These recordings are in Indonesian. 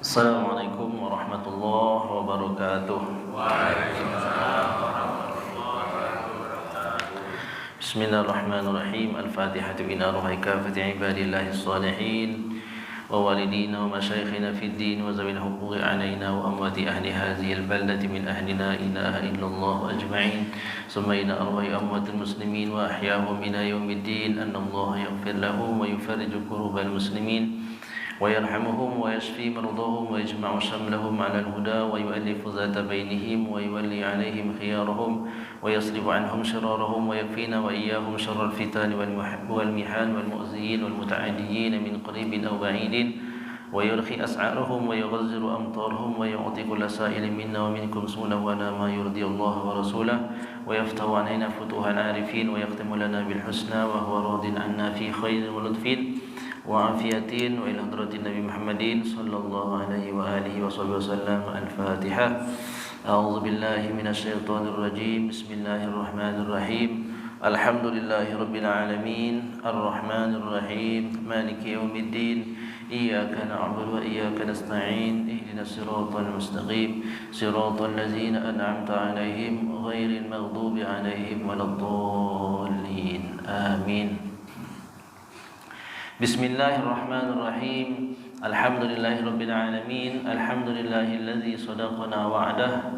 Assalamualaikum warahmatullahi wabarakatuh. Waalaikumsalam warahmatullahi wabarakatuh. Bismillahirrahmanirrahim. Al-Fatihatu ila ruhi kafati ibadillahi salihin wa walidina wa masyayikhina fid din wa zawil huquqi alaina wa amwati ahli hadhihi al-baldati min ahli la ilaha illallah ajma'in. Summa ila arwahi amwatil muslimin wa ahyahum ila yaumiddin. Anna Allah yaghfir lahum wa yufarriju kurubal muslimin ويرحمهم ويشفي مرضاهم ويجمع شملهم على الهدى ويؤلف ذات بينهم ويولي عليهم خيارهم ويصرف عنهم شرارهم ويكفينا وإياهم شر الفتن والمحان والمؤذيين والمتعديين من قريب أو بعيد ويرخي أسعارهم ويغزر أمطارهم ويعطي كل سائل منا ومنكم سولا ولا ما يرضي الله ورسوله ويفتح علينا فتوح العارفين ويختم لنا بالحسنى وهو راض عنا في خير ولطف وعافية وإلى حضرة النبي محمد صلى الله عليه وآله وصحبه وسلم. الفاتحة. أعوذ بالله من الشيطان الرجيم. بسم الله الرحمن الرحيم. الحمد لله رب العالمين الرحمن الرحيم مالك يوم الدين إياك نعبد وإياك نستعين اهدنا الصراط المستقيم صراط الذين أنعمت عليهم غير المغضوب عليهم ولا الضالين آمين. Bismillahirrahmanirrahim. Alhamdulillahirabbil alamin. Alhamdulillahilladzi sadaqana wa'dah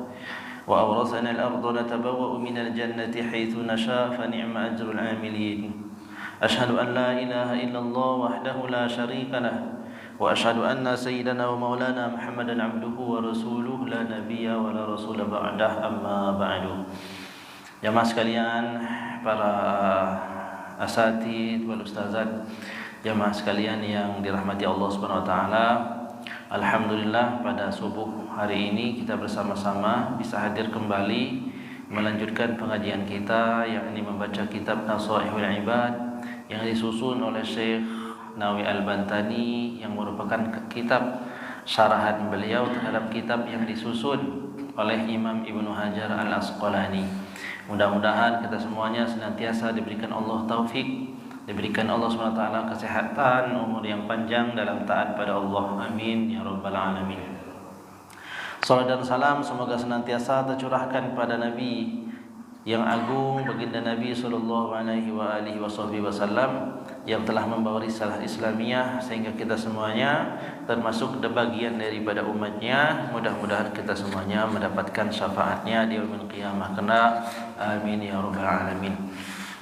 wa awrasana al-ardha natabawwa'u minal jannati haitsu nasha fa ni'ma ajrul 'amilin. Ashhadu an la ilaha illallah wahdahu la syarika lah wa ashhadu anna sayyidana wa maulana Muhammadan 'abduhu wa rasuluhu la nabiyya wa la rasula ba'dah, amma ba'du. Jamaah sekalian, para asatidz wal ustazat, jamaah sekalian yang dirahmati Allah Subhanahu wa taala. Alhamdulillah pada subuh hari ini kita bersama-sama bisa hadir kembali melanjutkan pengajian kita, yakni membaca kitab Nasaihul Ibad yang disusun oleh Syekh Nawawi Al-Bantani, yang merupakan kitab syarahan beliau terhadap kitab yang disusun oleh Imam Ibnu Hajar Al-Asqalani. Mudah-mudahan kita semuanya senantiasa diberikan Allah taufik, diberikan Allah SWT kesehatan, umur yang panjang dalam taat pada Allah. Amin ya rabbal alamin. Salam dan salam semoga senantiasa tercurahkan pada Nabi yang agung, baginda Nabi sallallahu alaihi wasallam, yang telah membawa risalah Islamiyah sehingga kita semuanya termasuk bagian daripada umatnya. Mudah-mudahan kita semuanya mendapatkan syafaatnya di yaumil qiyamah kelak. Amin ya rabbal alamin.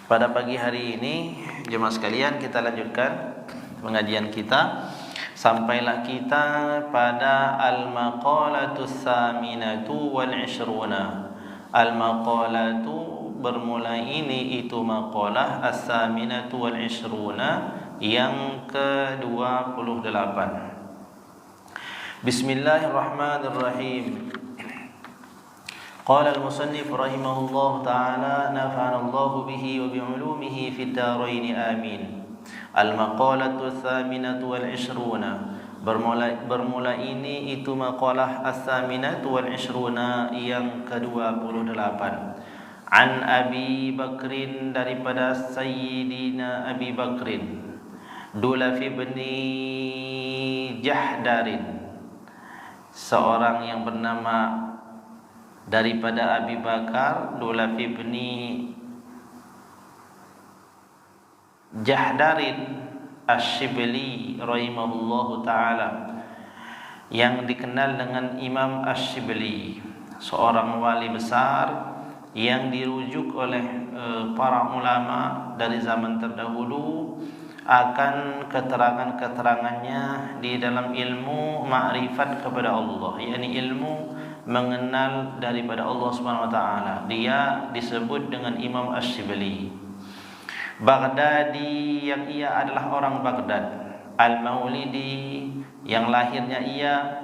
Pada pagi hari ini, jemaah sekalian, kita lanjutkan pengajian kita. Sampailah kita pada al-maqalatu tsaminatu wal 'ishruna. Al-maqalatu bermula ini itu maqalah as-tsaminatu wal 'ishruna yang ke-28. Bismillahirrahmanirrahim. Qala al-musannif rahimahullah ta'ala nafa'ana Allah bihi wa bi'ulumihi fid darain amin. Al-maqalatu tsaminatu wal 'ishruna. Bermula ini itu maqalah as-tsaminatu wal 'ishruna yang ke-28. An Abi Bakrin, daripada Sayyidina Abi Bakrin, Dulaf bin Jahdarin, seorang yang bernama daripada Abi Bakar Dulaf bin Jahdarin Asy-Syibli rahimahullahu ta'ala, yang dikenal dengan Imam Asy-Syibli, seorang wali besar yang dirujuk oleh para ulama dari zaman terdahulu akan keterangan-keterangannya di dalam ilmu ma'rifat kepada Allah, yakni ilmu mengenal daripada Allah Subhanahu wa taala. Dia disebut dengan Imam Asy-Syibli. Baghdadi, yang ia adalah orang Baghdad. Al-Maulidi, yang lahirnya ia.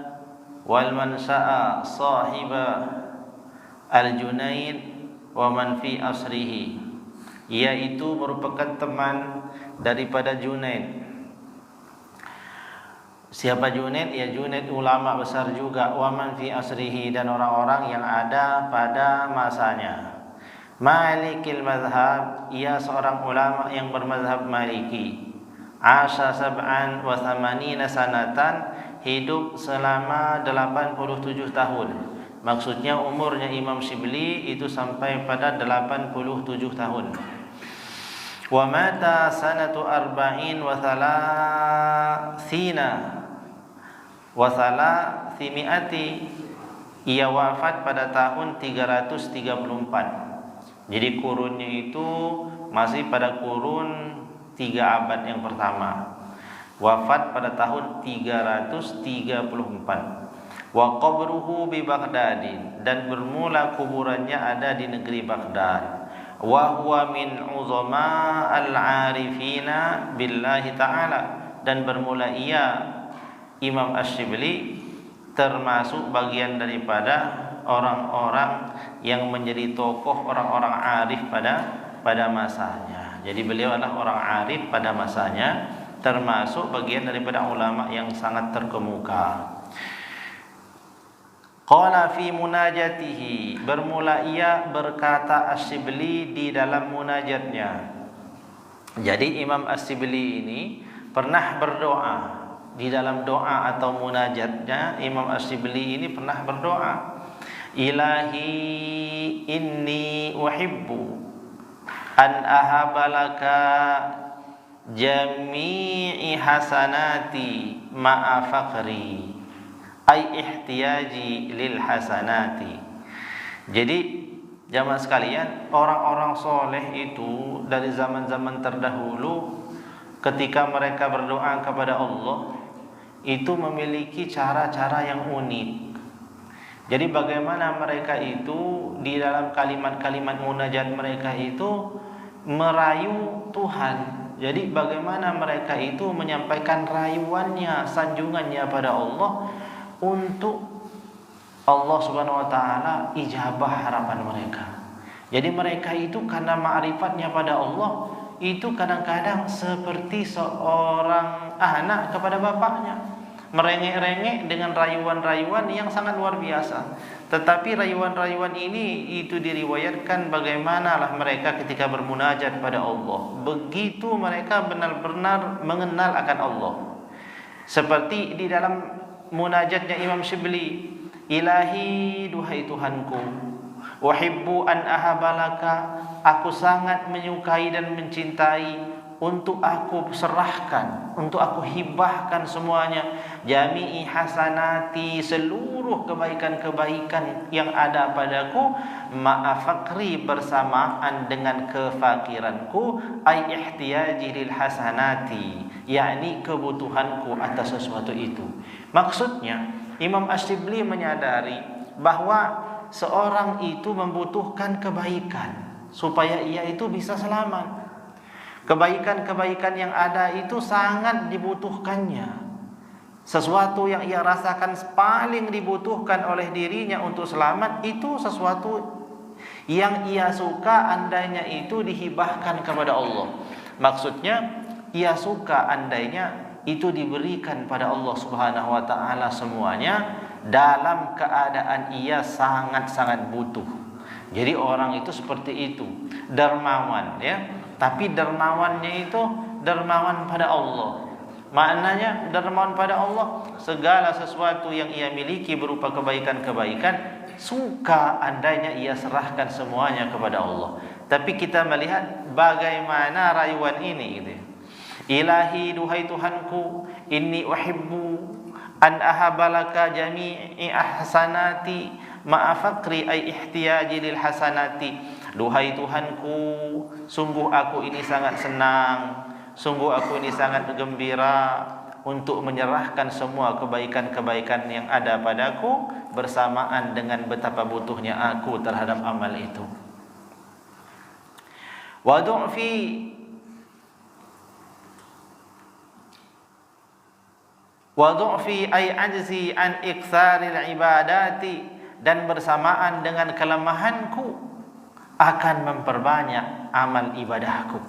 Wal mansa'a sahiba Al-Junaid wa man fi asrihi, yaitu merupakan teman daripada Junaid. Siapa Junaid? Ya, Junaid ulama besar juga. Wa man fi asrihi, dan orang-orang yang ada pada masanya. Malikil madhab, ia seorang ulama yang bermazhab Maliki. Asha sab'an wa thamanina sanatan, hidup selama 87 tahun. Maksudnya umurnya Imam Syibli itu sampai pada 87 tahun. Wa mata sanatu arba'in wa thalathina wa thalathimi'ati, ia wafat pada tahun 334. Jadi kurunnya itu masih pada kurun 3 abad yang pertama. Wafat pada tahun 334. Wa qabruhu bi Baghdadin, dan bermula kuburannya ada di negeri Baghdad. Wa huwa min uzama al-arifina billahi ta'ala, dan bermula ia Imam Asy-Syibli termasuk bagian daripada orang-orang yang menjadi tokoh orang-orang arif pada masanya. Jadi beliau adalah orang arif pada masanya, termasuk bagian daripada ulama yang sangat terkemuka. Qala fi munajatihi, bermula ia berkata Asy-Syibli di dalam munajatnya. Jadi Imam Asy-Syibli ini pernah berdoa di dalam doa atau munajatnya. Imam Asy-Syibli ini pernah berdoa, Ilahi inni uhibbu an ahabalaka jami'i hasanati ma'a faqri ay ihtiyaji lil hasanati. Jadi jamaah sekalian, orang-orang soleh itu dari zaman-zaman terdahulu ketika mereka berdoa kepada Allah itu memiliki cara-cara yang unik. Jadi bagaimana mereka itu di dalam kalimat-kalimat munajat mereka itu merayu Tuhan. Jadi bagaimana mereka itu menyampaikan rayuannya, sanjungannya pada Allah untuk Allah Subhanahu wa taala ijabah harapan mereka. Jadi mereka itu karena ma'rifatnya pada Allah itu kadang-kadang seperti seorang anak kepada bapaknya, merengek-rengek dengan rayuan-rayuan yang sangat luar biasa. Tetapi rayuan-rayuan ini itu diriwayatkan bagaimanalah mereka ketika bermunajat pada Allah, begitu mereka benar-benar mengenal akan Allah. Seperti di dalam munajatnya Imam Syibli, Ilahi, duhai Tuhanku, wahibbu an ahabalaka, aku sangat menyukai dan mencintai, untuk aku serahkan, untuk aku hibahkan semuanya, jami'i hasanati, seluruh kebaikan-kebaikan yang ada padaku, ma'a faqri, bersamaan dengan kefakiranku, ay ihtiyaji lil hasanati, yakni kebutuhanku atas sesuatu itu. Maksudnya Imam Asy-Syibli menyadari bahwa seorang itu membutuhkan kebaikan supaya ia itu bisa selamat. Kebaikan-kebaikan yang ada itu sangat dibutuhkannya. Sesuatu yang ia rasakan paling dibutuhkan oleh dirinya untuk selamat itu sesuatu yang ia suka andainya itu dihibahkan kepada Allah. Maksudnya ia suka andainya itu diberikan pada Allah Subhanahu wa taala semuanya dalam keadaan ia sangat-sangat butuh. Jadi orang itu seperti itu, dermawan ya. Tapi dermawannya itu dermawan pada Allah. Maknanya dermawan pada Allah, segala sesuatu yang ia miliki berupa kebaikan-kebaikan, suka andainya ia serahkan semuanya kepada Allah. Tapi kita melihat bagaimana rayuan ini gitu. Ilahi, duhai Tuhanku, inni uhibbu an ahabalaka jami'i ahsanati ma'a faqri ay ihtiyaji lil hasanati. Duhai Tuhanku, sungguh aku ini sangat senang, sungguh aku ini sangat gembira untuk menyerahkan semua kebaikan-kebaikan yang ada padaku bersamaan dengan betapa butuhnya aku terhadap amal itu. Wa du'fi ay ajzi an iktsaril ibadati, dan bersamaan dengan kelemahanku akan memperbanyak amal ibadahku.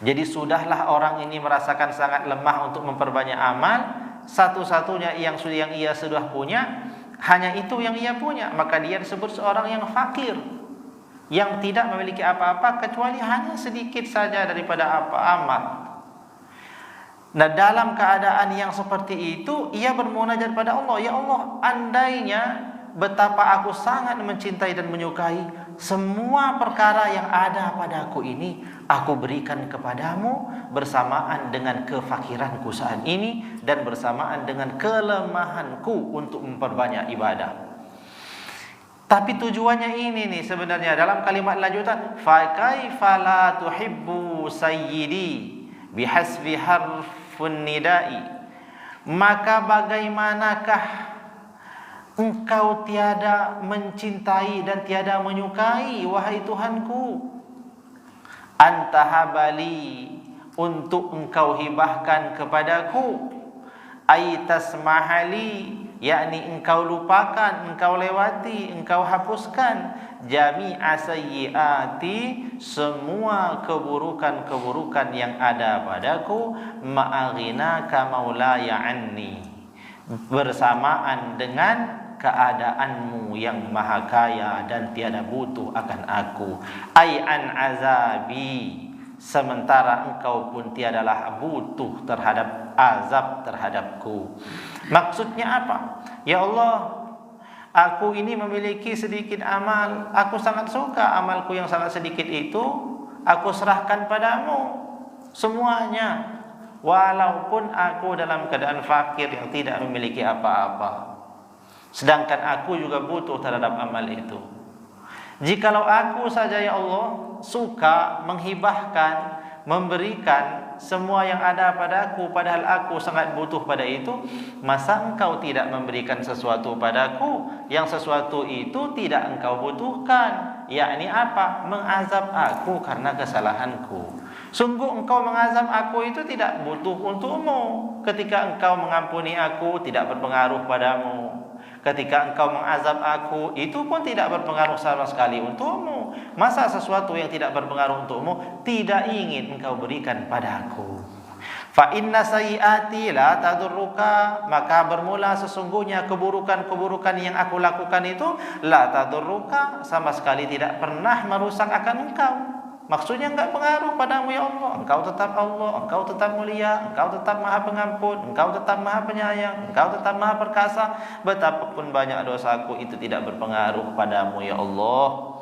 Jadi sudahlah orang ini merasakan sangat lemah untuk memperbanyak amal, satu-satunya yang ia sudah punya hanya itu yang ia punya, maka dia disebut seorang yang fakir, yang tidak memiliki apa-apa kecuali hanya sedikit saja daripada amal. Nah, dalam keadaan yang seperti itu, ia bermunajat pada Allah, ya Allah, andainya betapa aku sangat mencintai dan menyukai semua perkara yang ada padaku ini, aku berikan kepadamu bersamaan dengan kefakiranku saat ini dan bersamaan dengan kelemahanku untuk memperbanyak ibadah. Tapi tujuannya ini nih sebenarnya dalam kalimat lanjutan, fa kaifa la tuhibbu sayyidi bihasbi harfun nidai, maka bagaimanakah engkau tiada mencintai dan tiada menyukai, wahai Tuhanku, antahabali, untuk engkau hibahkan kepadaku, aitasmahali, yakni engkau lupakan, engkau lewati, engkau hapuskan, jami'a sayyiati, semua keburukan-keburukan yang ada padaku, ma'aghinaka maulaya anni, bersamaan dengan keadaanmu yang maha kaya dan tiada butuh akan aku, ai an azabi, sementara engkau pun tiadalah butuh terhadap azab terhadapku. Maksudnya apa? Ya Allah, aku ini memiliki sedikit amal, aku sangat suka amalku yang sangat sedikit itu, aku serahkan padamu semuanya, walaupun aku dalam keadaan fakir yang tidak memiliki apa-apa, sedangkan aku juga butuh terhadap amal itu. Jikalau aku saja ya Allah suka menghibahkan, memberikan semua yang ada padaku, padahal aku sangat butuh pada itu, masa engkau tidak memberikan sesuatu padaku yang sesuatu itu tidak engkau butuhkan, yakni apa? Mengazab aku karena kesalahanku. Sungguh engkau mengazab aku itu tidak butuh untukmu. Ketika engkau mengampuni aku tidak berpengaruh padamu. Ketika engkau mengazab aku, itu pun tidak berpengaruh sama sekali untukmu. Masa sesuatu yang tidak berpengaruh untukmu tidak ingin engkau berikan padaku? Fa inna sayyiati la tadurruka, maka bermula sesungguhnya keburukan-keburukan yang aku lakukan itu la tadurruka, sama sekali tidak pernah merusak akan engkau. Maksudnya enggak pengaruh padamu ya Allah. Engkau tetap Allah, engkau tetap mulia, engkau tetap maha pengampun, engkau tetap maha penyayang, engkau tetap maha perkasa. Betapapun banyak dosaku itu tidak berpengaruh padamu ya Allah.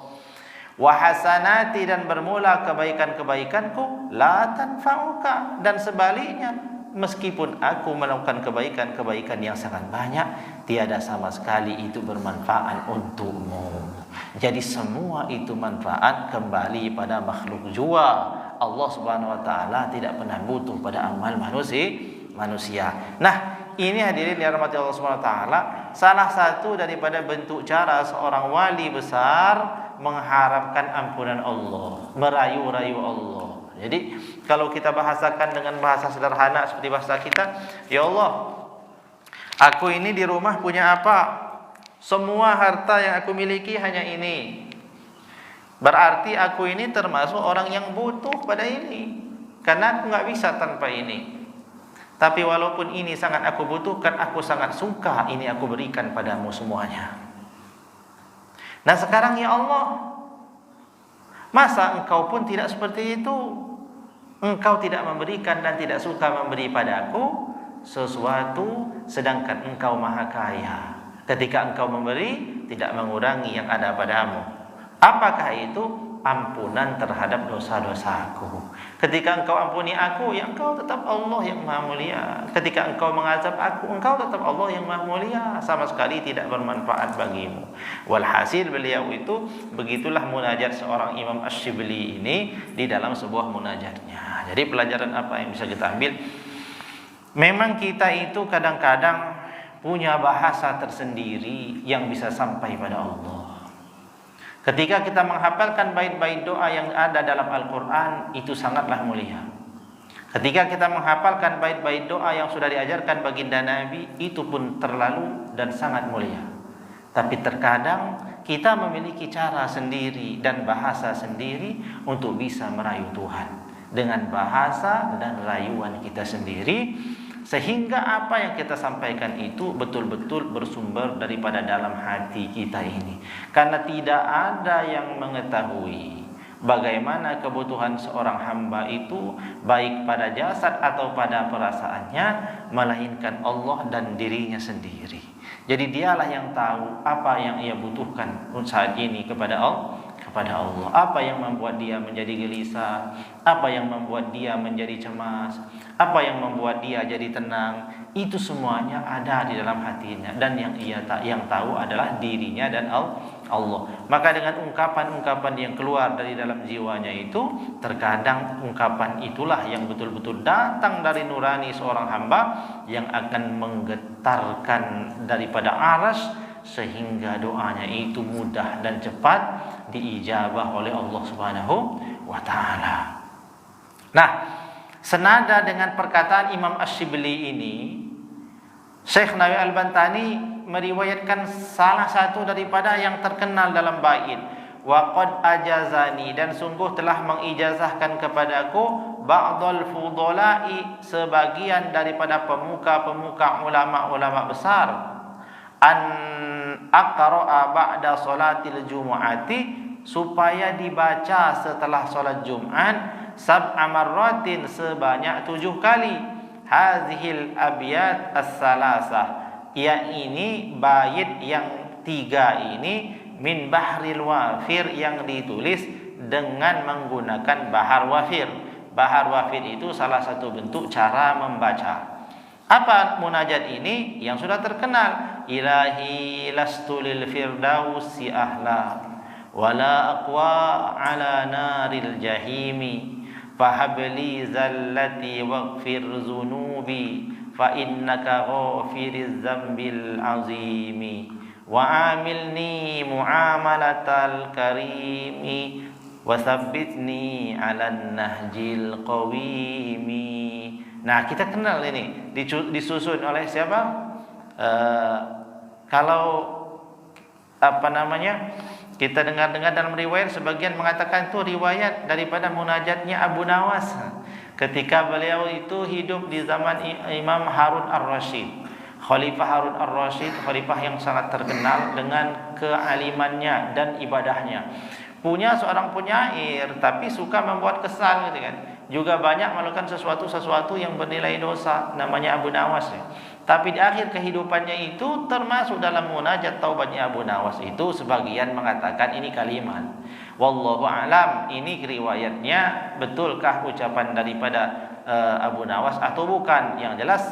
Wa hasanati, dan bermula kebaikan-kebaikanku la tanfa'uka, dan sebaliknya meskipun aku melakukan kebaikan-kebaikan yang sangat banyak, tiada sama sekali itu bermanfaat untukmu. Jadi semua itu manfaat kembali pada makhluk jua. Allah Subhanahu wa taala tidak pernah butuh pada amal manusia. Nah, ini hadirin yang dirahmati Allah Subhanahu wa taala, salah satu daripada bentuk cara seorang wali besar mengharapkan ampunan Allah, merayu-rayu Allah. Jadi kalau kita bahasakan dengan bahasa sederhana seperti bahasa kita, ya Allah, aku ini di rumah punya apa? Semua harta yang aku miliki hanya ini. Berarti aku ini termasuk orang yang butuh pada ini, karena aku gak bisa tanpa ini. Tapi walaupun ini sangat aku butuhkan, aku sangat suka ini aku berikan padamu semuanya. Nah sekarang ya Allah, masa engkau pun tidak seperti itu? Engkau tidak memberikan dan tidak suka memberi padaku sesuatu, sedangkan engkau maha kaya. Ketika engkau memberi, tidak mengurangi yang ada padamu. Apakah itu? Ampunan terhadap dosa-dosaku. Ketika engkau ampuni aku, ya engkau tetap Allah yang maha mulia. Ketika engkau mengazab aku, engkau tetap Allah yang maha mulia. Sama sekali tidak bermanfaat bagimu. Walhasil beliau itu, begitulah munajat seorang Imam Asy-Syibli ini di dalam sebuah munajatnya. Jadi pelajaran apa yang bisa kita ambil? Memang kita itu kadang-kadang punya bahasa tersendiri yang bisa sampai pada Allah. Ketika kita menghafalkan bait-bait doa yang ada dalam Al-Quran, itu sangatlah mulia. Ketika kita menghafalkan bait-bait doa yang sudah diajarkan baginda Nabi, itu pun terlalu dan sangat mulia. Tapi terkadang kita memiliki cara sendiri dan bahasa sendiri untuk bisa merayu Tuhan, dengan bahasa dan rayuan kita sendiri, sehingga apa yang kita sampaikan itu betul-betul bersumber daripada dalam hati kita ini. Karena tidak ada yang mengetahui Bagaimana kebutuhan seorang hamba itu baik pada jasad atau pada perasaannya, melainkan Allah dan dirinya sendiri. Jadi dialah yang tahu apa yang ia butuhkan saat ini kepada Allah. Apa yang membuat dia menjadi gelisah, apa yang membuat dia menjadi cemas, apa yang membuat dia jadi tenang, itu semuanya ada di dalam hatinya, dan yang tahu adalah dirinya dan Allah. Maka dengan ungkapan-ungkapan yang keluar dari dalam jiwanya itu, terkadang ungkapan itulah yang betul-betul datang dari nurani seorang hamba yang akan menggetarkan daripada aras, sehingga doanya itu mudah dan cepat diijabah oleh Allah Subhanahu wa taala. Nah, senada dengan perkataan Imam Asy-Syibli ini, Syekh Nawawi Al-Bantani meriwayatkan salah satu daripada yang terkenal dalam bait, wa qad ajazani, dan sungguh telah mengijazahkan kepadaku ba'dul fudala'i, sebagian daripada pemuka-pemuka ulama-ulama besar, an aqra'a ba'da salatil jumu'ati, supaya dibaca setelah salat Jumat sab'a marratin, sebanyak 7 kali, hazihil abyat as-salasah, yakni bait yang 3 ini, min bahril wafir, yang ditulis dengan menggunakan bahar wafir. Bahar wafir itu salah satu bentuk cara membaca. Apa munajat ini? Yang sudah terkenal, ilahi lastu lil firdausi ahla wala aqwa ala naril jahimi fahabli zallati waghfir zunubi fa innaka ghafiriz zambil azimi wa amilni muamalatal karimi wa tsabbitni 'alan nahjil qawimi. Nah, kita kenal ini, disusun oleh siapa? Kalau kita dengar-dengar dalam riwayat, sebagian mengatakan itu riwayat daripada munajatnya Abu Nawas ketika beliau itu hidup di zaman Imam Harun Ar-Rasyid. Khalifah Harun Ar-Rasyid, khalifah yang sangat terkenal dengan kealimannya dan ibadahnya. Punya seorang penyair, tapi suka membuat kesal gitu kan. Juga banyak melakukan sesuatu yang bernilai dosa, namanya Abu Nawas ya. Tapi di akhir kehidupannya itu, termasuk dalam munajat taubatnya Abu Nawas itu, sebagian mengatakan ini kalimat. Wallahu alam, ini riwayatnya betulkah ucapan daripada Abu Nawas atau bukan. Yang jelas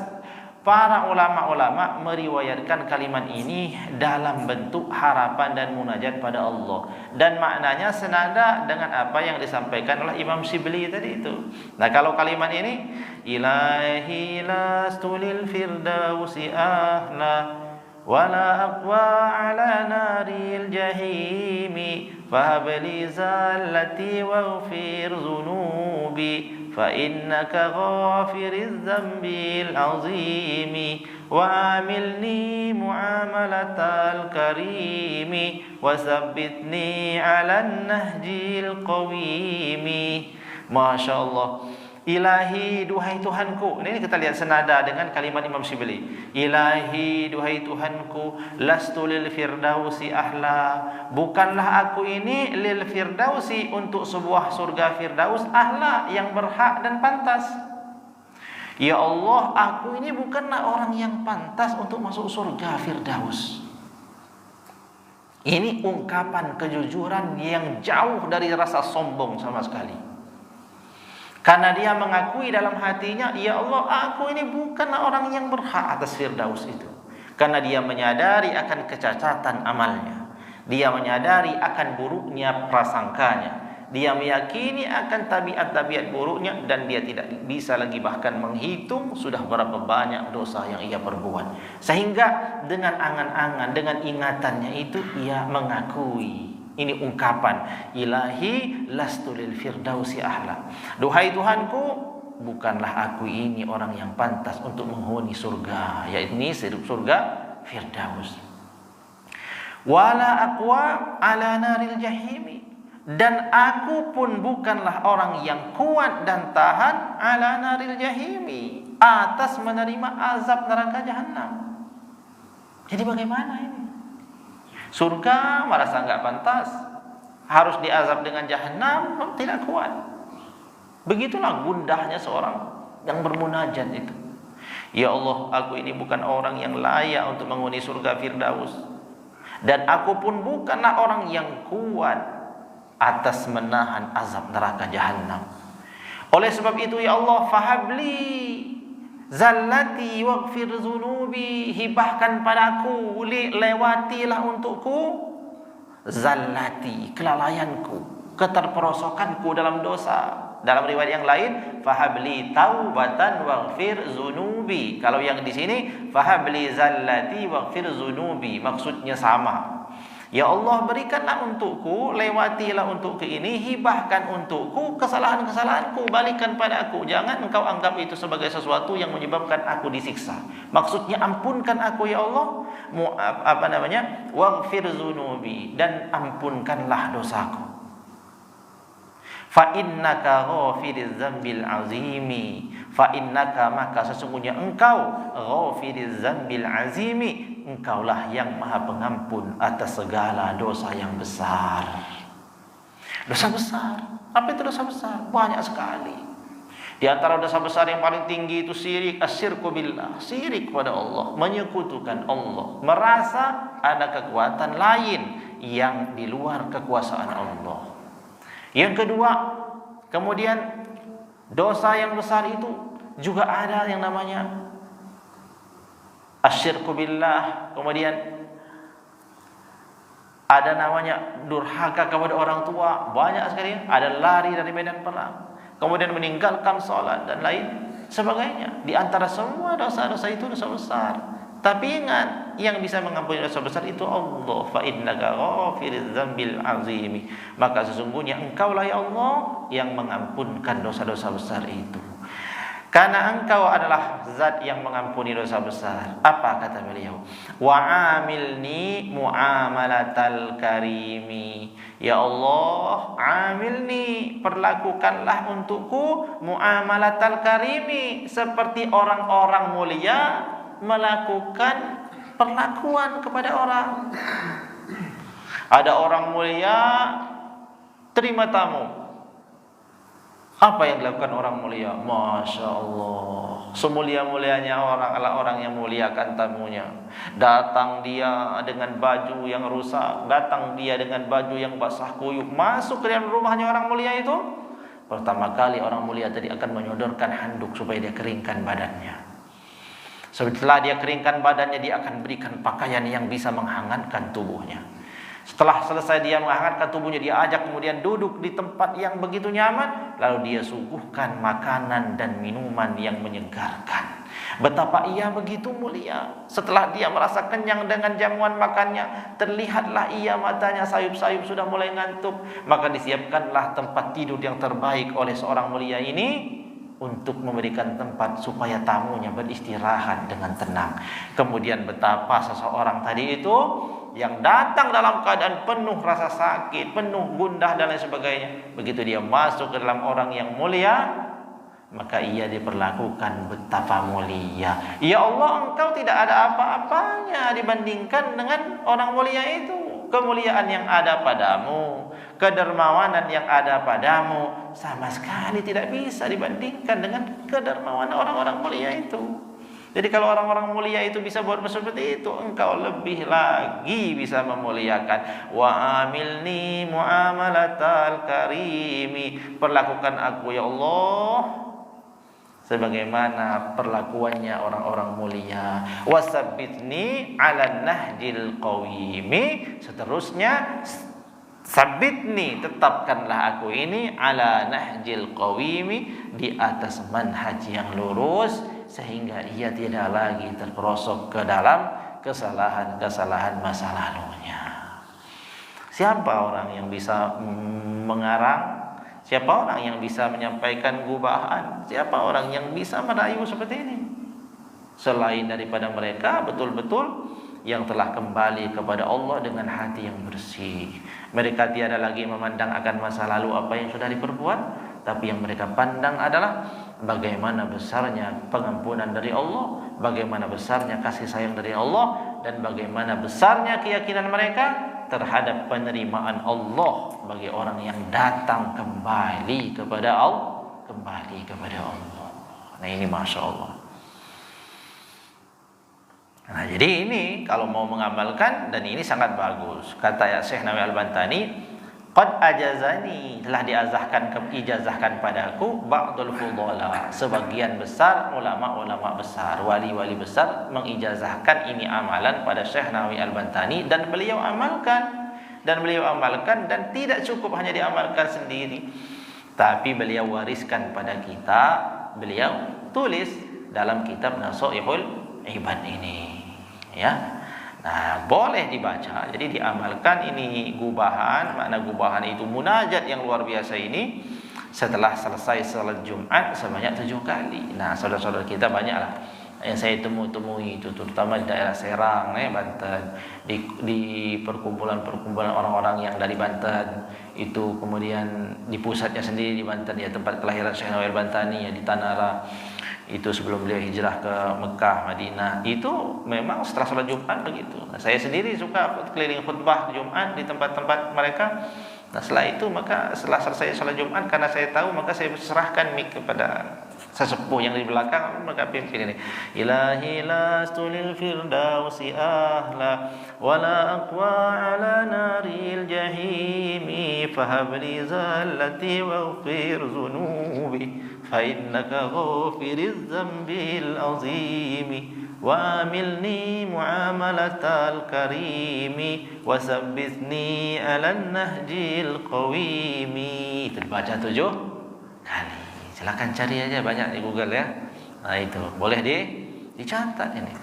para ulama-ulama meriwayatkan kalimat ini dalam bentuk harapan dan munajat pada Allah, dan maknanya senada dengan apa yang disampaikan oleh Imam Syibli tadi itu. Nah, kalau kalimat ini, ilahi lastu lil firdausi ahla wala aqwa ala naril jahimi fahabli zallati waghfir zunubi fa innaka ghafiriz zambil azimi wa amilni muamalatal karimi wa tsabbitni 'alan nahjil qawimi. Masya Allah. Ilahi, duhai Tuhanku. Ini kita lihat senada dengan kalimat Imam Syibli. Ilahi, duhai Tuhanku, lastu lil firdausi ahla, bukanlah aku ini lil firdausi, untuk sebuah surga firdaus, ahla, yang berhak dan pantas. Ya Allah, aku ini bukanlah orang yang pantas untuk masuk surga firdaus. Ini ungkapan kejujuran yang jauh dari rasa sombong sama sekali. Karena dia mengakui dalam hatinya, ya Allah, aku ini bukanlah orang yang berhak atas firdaus itu. Karena dia menyadari akan kecacatan amalnya, dia menyadari akan buruknya prasangkanya, dia meyakini akan tabiat-tabiat buruknya, dan dia tidak bisa lagi bahkan menghitung sudah berapa banyak dosa yang ia perbuat. Sehingga dengan angan-angan, dengan ingatannya itu, ia mengakui. Ini ungkapan, ilahi lastu lil firdausi ahla, duhai Tuhanku, bukanlah aku ini orang yang pantas untuk menghuni surga, yakni surga firdaus. Wala aqwa ala naril jahimi, dan aku pun bukanlah orang yang kuat dan tahan ala naril jahimi, atas menerima azab neraka jahanam. Jadi bagaimana ini? Surga merasa enggak pantas, harus diazab dengan jahanam, tidak kuat. Begitulah gundahnya seorang yang bermunajat itu. Ya Allah, aku ini bukan orang yang layak untuk menghuni surga Firdaus, dan aku pun bukanlah orang yang kuat atas menahan azab neraka jahanam. Oleh sebab itu ya Allah, fahabli zallati waghfir zunubi, hibahkan padaku, lewatilah untukku zallati, kelalaianku, keterperosokanku dalam dosa. Dalam riwayat yang lain, fahabli taubatan waghfir zunubi. Kalau yang di sini, fahabli zallati waghfir zunubi, maksudnya sama. Ya Allah, berikanlah untukku, lewatilah untukku ini, hibahkan untukku kesalahan-kesalahanku, balikan pada aku. Jangan engkau anggap itu sebagai sesuatu yang menyebabkan aku disiksa. Maksudnya ampunkan aku ya Allah, waghfir zunubi, dan ampunkanlah dosaku. Fa innaka ghafiriz dzambil azimi, fa innaka, maka sesungguhnya engkau, ghafiriz dzambil azimi, engkaulah yang maha pengampun atas segala dosa yang besar. Dosa besar, apa itu dosa besar? Banyak sekali. Di antara dosa besar yang paling tinggi itu syirik, asyirku billah, syirik kepada Allah, menyekutukan Allah, merasa ada kekuatan lain yang di luar kekuasaan Allah. Yang kedua, kemudian dosa yang besar itu juga ada yang namanya asyirku billah. Kemudian ada namanya durhaka kepada orang tua, banyak sekali. Ada lari dari medan perang, kemudian meninggalkan sholat dan lain sebagainya. Di antara semua dosa-dosa itu dosa besar. Tapi ingat, yang bisa mengampuni dosa besar itu Allah. Fa innaka ghafiriz dzambil azimi, maka sesungguhnya engkaulah ya Allah yang mengampunkan dosa-dosa besar itu. Karena engkau adalah zat yang mengampuni dosa besar. Apa kata beliau? Wa amilni muamalatal karimi. Ya Allah, amilni, perlakukanlah untukku muamalatal karimi, seperti orang-orang mulia melakukan perlakuan kepada orang. Ada orang mulia terima tamu. Apa yang dilakukan orang mulia? Masya Allah, semulia-mulianya orang adalah orang yang muliakan tamunya. Datang dia dengan baju yang rusak, datang dia dengan baju yang basah kuyup, masuk ke dalam rumahnya orang mulia itu. Pertama kali orang mulia tadi akan menyodorkan handuk supaya dia keringkan badannya. Setelah dia keringkan badannya, dia akan berikan pakaian yang bisa menghangatkan tubuhnya. Setelah selesai dia menghangatkan tubuhnya, dia ajak kemudian duduk di tempat yang begitu nyaman. Lalu dia suguhkan makanan dan minuman yang menyegarkan. Betapa ia begitu mulia. Setelah dia merasa kenyang dengan jamuan makannya, terlihatlah ia matanya sayup-sayup sudah mulai ngantuk. Maka disiapkanlah tempat tidur yang terbaik oleh seorang mulia ini, untuk memberikan tempat supaya tamunya beristirahat dengan tenang. Kemudian betapa seseorang tadi itu yang datang dalam keadaan penuh rasa sakit, penuh gundah dan lain sebagainya, begitu dia masuk ke dalam orang yang mulia, maka ia diperlakukan betapa mulia. Ya Allah, engkau tidak ada apa-apanya dibandingkan dengan orang mulia itu. Kemuliaan yang ada padamu, kedermawanan yang ada padamu, sama sekali tidak bisa dibandingkan dengan kedermawanan orang-orang mulia itu. Jadi kalau orang-orang mulia itu bisa buat seperti itu, engkau lebih lagi bisa memuliakan. Wa amilni muamalatal karimi, perlakukan aku ya Allah sebagaimana perlakuannya orang-orang mulia. Wasabbitni 'alan nahjil qawimi, seterusnya sabitni, tetapkanlah aku ini 'ala nahjil qawimi, di atas manhaj yang lurus, sehingga ia tidak lagi terperosok ke dalam kesalahan-kesalahan masa lalunya. Siapa orang yang bisa mengarang? Siapa orang yang bisa menyampaikan gubahan? Siapa orang yang bisa merayu seperti ini? Selain daripada mereka betul-betul yang telah kembali kepada Allah dengan hati yang bersih. Mereka tiada lagi memandang akan masa lalu apa yang sudah diperbuat, tapi yang mereka pandang adalah bagaimana besarnya pengampunan dari Allah, bagaimana besarnya kasih sayang dari Allah, dan bagaimana besarnya keyakinan mereka terhadap penerimaan Allah bagi orang yang datang kembali kepada Allah, Nah ini Masya Allah. Nah jadi ini kalau mau mengamalkan, dan ini sangat bagus. Kata ya Syekh Nawawi Al-Bantani, qad ajazani, telah ijazahkan padaku ba'dul fudhala, sebagian besar ulama-ulama besar, wali-wali besar mengijazahkan ini amalan pada Syekh Nawawi Al-Bantani, dan beliau amalkan dan tidak cukup hanya diamalkan sendiri, tapi beliau wariskan pada kita, beliau tulis dalam kitab Nasaihul Ibad ini, ya. Nah, boleh dibaca, jadi diamalkan. Ini gubahan, makna gubahan itu munajat yang luar biasa ini setelah selesai salat Jumat sebanyak 7 kali. Nah, saudara-saudara kita banyaklah yang saya temui itu, terutama di daerah Serang, Banten, di perkumpulan orang-orang yang dari Banten itu, kemudian di pusatnya sendiri di Banten, ya, tempat kelahiran Syekh Nawawi Al-Bantani, ya, di Tanara. Itu sebelum beliau hijrah ke Mekah, Madinah, itu memang setelah sholat Jumat begitu. Nah, saya sendiri suka keliling khutbah Jumat di tempat-tempat mereka. Nah setelah itu, maka setelah selesai sholat Jumat, karena saya tahu, maka saya serahkan mic kepada sesepuh yang di belakang, maka pimpin ini. Ilahi lastulil firdausi ahla wala aqwa ala naril jahimi fahabli zallati waghfir zunubi فإنك غافر الذنب العظيم وعاملني معاملة الكريم وثبتني على النهج القويم. Itu dibaca 7 kali. Silakan cari aja, banyak di Google, ya. Nah itu boleh dicatat ini.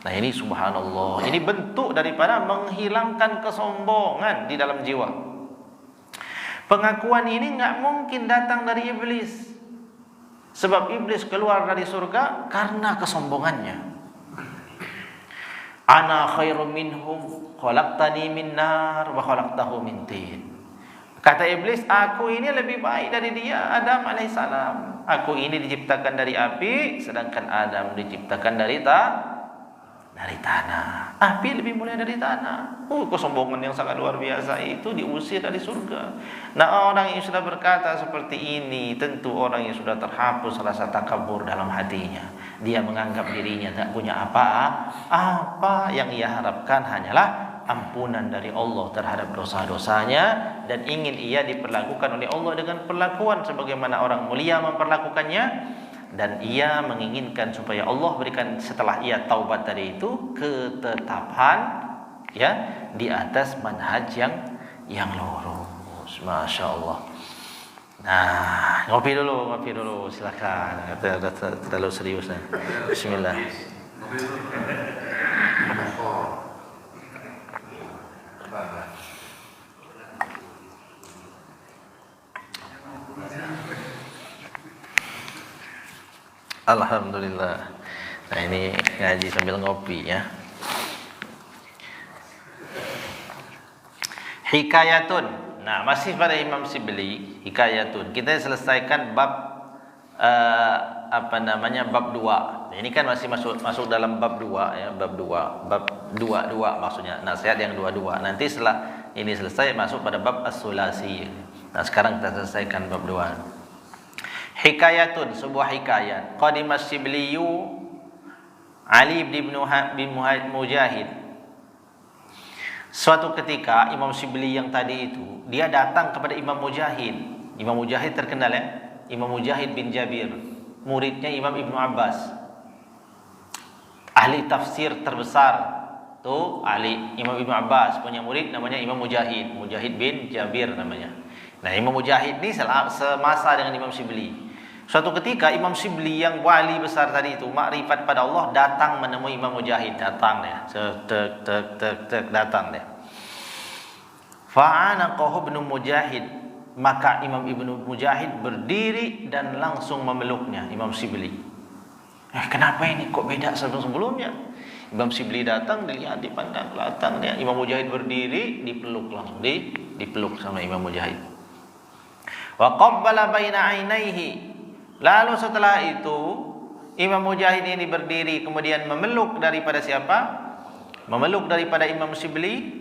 Nah ini subhanallah, ini bentuk daripada menghilangkan kesombongan di dalam jiwa. Pengakuan ini nggak mungkin datang dari iblis. Sebab iblis keluar dari surga karena kesombongannya. Ana khairum minhum khalaqtani min nar wa khalaqtahu min tin. Kata iblis, aku ini lebih baik dari dia, Adam alaihissalam. Aku ini diciptakan dari api, sedangkan Adam diciptakan dari tanah. Api lebih mulia dari tanah. Kesombongan yang sangat luar biasa itu diusir dari surga. Nah, orang yang sudah berkata seperti ini, tentu orang yang sudah terhapus rasa takabur dalam hatinya. Dia menganggap dirinya tak punya apa-apa. Yang ia harapkan hanyalah ampunan dari Allah terhadap dosa-dosanya, dan ingin ia diperlakukan oleh Allah dengan perlakuan sebagaimana orang mulia memperlakukannya. Dan ia menginginkan supaya Allah berikan setelah ia taubat dari itu ketetapan, ya, di atas manhaj yang lurus. Masya Allah. Nah, ngopi dulu, silakan. Terlalu serius. Bismillah. Alhamdulillah. Nah ini ngaji sambil ngopi, ya. Hikayatun. Nah masih pada Imam Sibli, hikayatun. Kita selesaikan bab bab 2. Ini kan masih masuk dalam bab 2, ya, bab 2 maksudnya. Nasihat yang 22. Nanti setelah ini selesai masuk pada bab as-sulasi. Nah sekarang kita selesaikan bab 2. Hikayatun, sebuah hikayat. Qadimas Sibliyu Ali bin Mujahid. Suatu ketika Imam Sibli yang tadi itu, dia datang kepada Imam Mujahid. Imam Mujahid terkenal, ya, Imam Mujahid bin Jabir, muridnya Imam Ibnu Abbas, ahli tafsir terbesar. Tuh Imam Ibnu Abbas punya murid namanya Imam Mujahid bin Jabir namanya. Nah Imam Mujahid ini semasa dengan Imam Sibli. Suatu ketika Imam Sibli yang wali besar tadi itu, makrifat pada Allah, datang menemui Imam Mujahid. Datang, ya, datang dia. Fa'anaqahu ibnu Mujahid, maka Imam Ibnu Mujahid berdiri dan langsung memeluknya Imam Sibli. Kenapa ini kok beda sebelumnya? Imam Sibli datang, dilihat, dipandang, datang dia. Imam Mujahid berdiri, dipeluk langsung, dipeluk sama Imam Mujahid. Wa qabbala baina ainaihi. Lalu setelah itu Imam Mujahid ini berdiri, kemudian memeluk daripada siapa? Memeluk daripada Imam Sibli.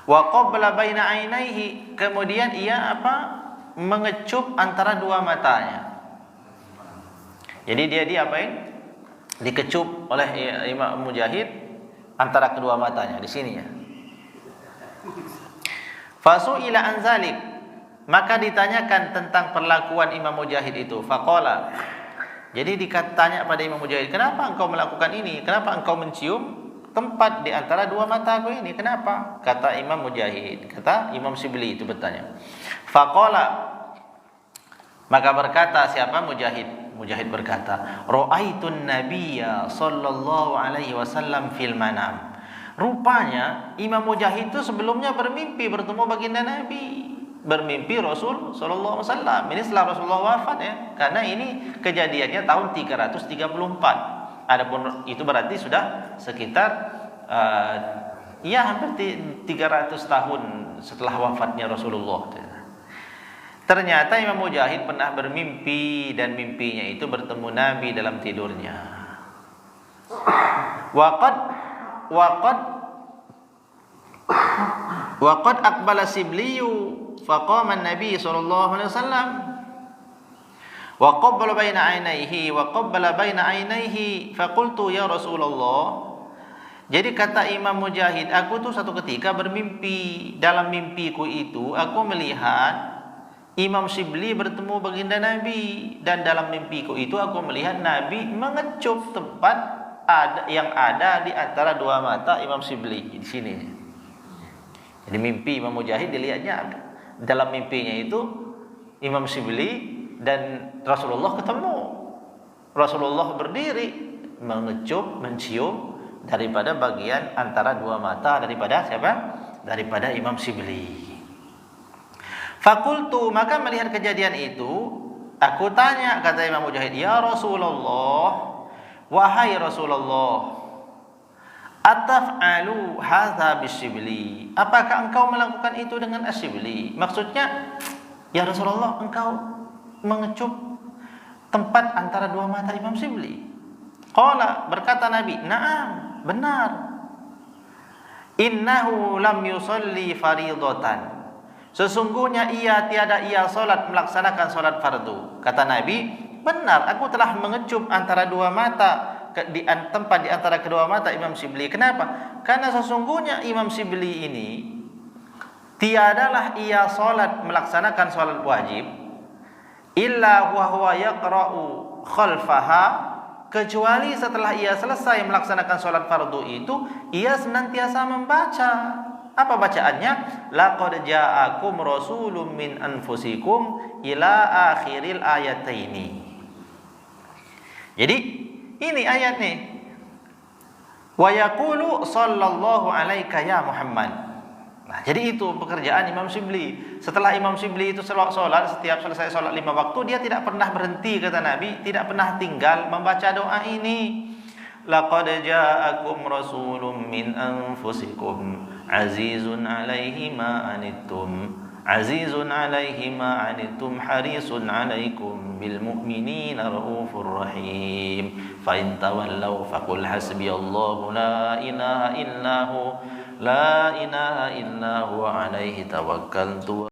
Wa qabla baina ainaihi, kemudian ia mengecup antara dua matanya. Jadi dia diapain? Dikecup oleh Imam Mujahid antara kedua matanya di sini ya. Fasu'ila an zalik, maka ditanyakan tentang perlakuan Imam Mujahid itu. Faqala, jadi ditanya pada Imam Mujahid, kenapa engkau melakukan ini? Kenapa engkau mencium tempat di antara dua mataku ini? Kenapa? Kata Imam Mujahid, kata Imam Sibli itu bertanya. Faqala, maka berkata siapa? Mujahid. Mujahid berkata, ra'aitun nabiyya sallallahu alaihi wasallam fil manam. Rupanya Imam Mujahid itu sebelumnya bermimpi bertemu baginda Nabi, bermimpi Rasul sallallahu alaihi wasallam. Ini setelah Rasulullah wafat ya, karena ini kejadiannya tahun 334. Adapun itu berarti sudah sekitar hampir 300 tahun setelah wafatnya Rasulullah. Ternyata Imam Mujahid pernah bermimpi, dan mimpinya itu bertemu Nabi dalam tidurnya. Waqad aqbala Sibliyu faqama an-nabi sallallahu alaihi wasallam wa qabbala baina ainaihi faqultu ya Rasulullah. Jadi kata Imam Mujahid, aku tuh satu ketika bermimpi, dalam mimpiku itu aku melihat Imam Sibli bertemu baginda Nabi, dan dalam mimpiku itu aku melihat Nabi mengecup tempat yang ada di antara dua mata Imam Sibli di sini. Jadi mimpi Imam Mujahid dilihatnya dalam mimpinya itu Imam Sibli dan Rasulullah ketemu. Rasulullah berdiri mengecup, mencium daripada bagian antara dua mata daripada siapa? Daripada Imam Sibli. Fakultu, maka melihat kejadian itu, aku tanya, kata Imam Mujahid, ya Rasulullah, wahai Rasulullah, ataf'alu hadza bisibli, apakah engkau melakukan itu dengan asibli? Maksudnya, ya Rasulullah, engkau mengecup tempat antara dua mata Imam Sibli. Qala, berkata Nabi, na'am, benar. Innahu lam yusalli faridatan, sesungguhnya ia melaksanakan solat fardu. Kata Nabi, benar, aku telah mengecup antara dua mata, tempat di antara kedua mata Imam Sibli. Kenapa? Karena sesungguhnya Imam Sibli ini tiadalah ia melaksanakan solat wajib illa huwa yaqra'u khalfaha, kecuali setelah ia selesai melaksanakan solat fardu itu ia senantiasa membaca. Apa bacaannya? Laqad ja'akum rasulun min anfusikum ila akhiril ayataini. Jadi ini ayat nih. Wa yaqulu sallallahu alaika ya Muhammad. Nah, jadi itu pekerjaan Imam Sibli. Setelah Imam Sibli itu salat, setiap selesai salat 5 waktu dia tidak pernah berhenti, kata Nabi, tidak pernah tinggal membaca doa ini. Laqad ja'akum rasulun min anfusikum azizun 'alaihi ma anittum harisun 'alaikum bil mu'minina raufur rahim. Fa in tawallaw faqul hasbiyallahu la ilaha illa hu 'alaihi tawakkaltu